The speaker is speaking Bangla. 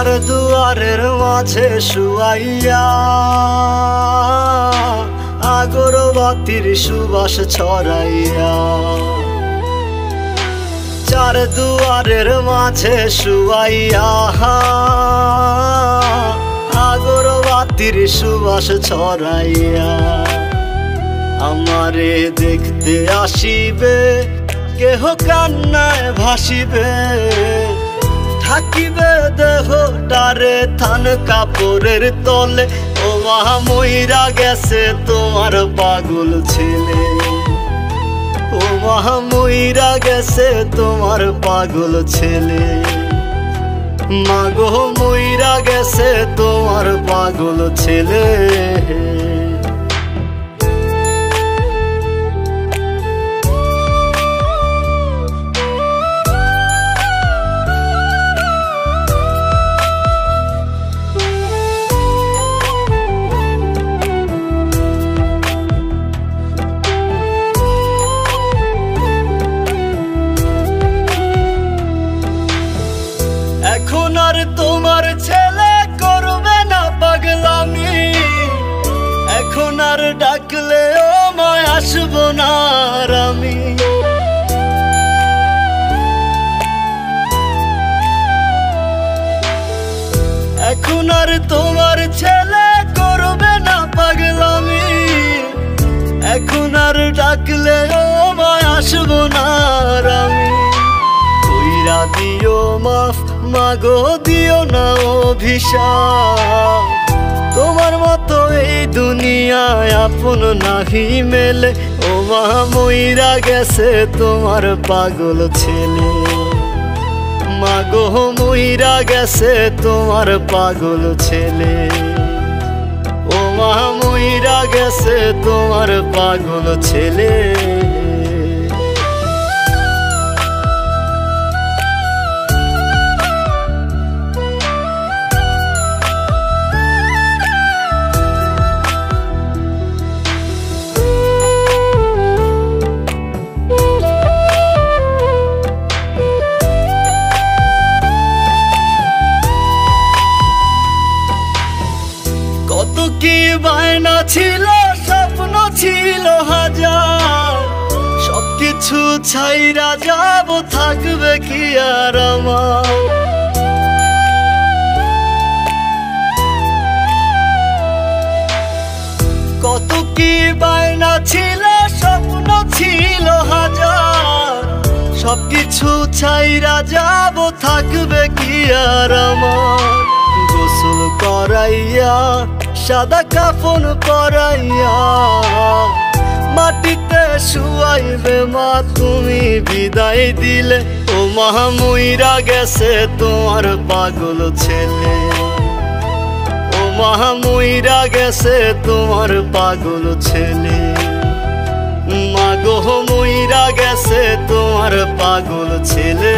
চার দুয়ারের মাঝে শুয়াইয়া আগরবাতির সুবাস ছড়াইয়া, চার দুয়ারের মাঝে শুয়াইয়া আগরবাতির সুবাস ছড়াইয়া, আমারে দেখতে আসিবে কেহ কান্নায় ভাসিবে, থাকিবে দেহটারে থান কাপড়ের তলে। ও মা মইরা গেছে তোমার পাগল ছেলে, ও মা মইরা গেছে তোমার পাগল ছেলে, মাগো মইরা গেছে তোমার পাগল ছেলে। এখন আর তোমার ছেলে করবে না পাগলামি, এখন আর ডাকলেও মায় আসবো না আর আমি। এখন আর তোমার ছেলে করবে না পাগলামি, এখন আর ডাকলেও মায় আসবো না আর আমি। কইরা দিও মাফ মাগো, দিও না অভিশাপ, তোমার মতো এই দুনিয়ায় আপন নাহি মেলে। ও মা মইরা গেছে তোমার পাগল ছেলে, মাগো মইরা গেছে তোমার পাগল ছেলে, ও মা মইরা গেছে তোমার পাগল ছেলে। কত কি বায়না ছিল, স্বপ্ন ছিল হাজার, সবকিছু ছাইরা যাব, থাকবে কি আর আমার। কত কি বায়না ছিল, স্বপ্ন ছিল হাজার, সবকিছু ছাইরা যাব, থাকবে কি আর আমার। গোসল করাইয়া সাদা কাফন পরাইয়া মাটিতে শুয়াইবে মা তুমি বিদায় দিলে। ও মা মইরা গেছে তোমার পাগল ছেলে, ও মা মইরা গেছে তোমার পাগল ছেলে, মাগো মইরা গেছে তোমার পাগল ছেলে।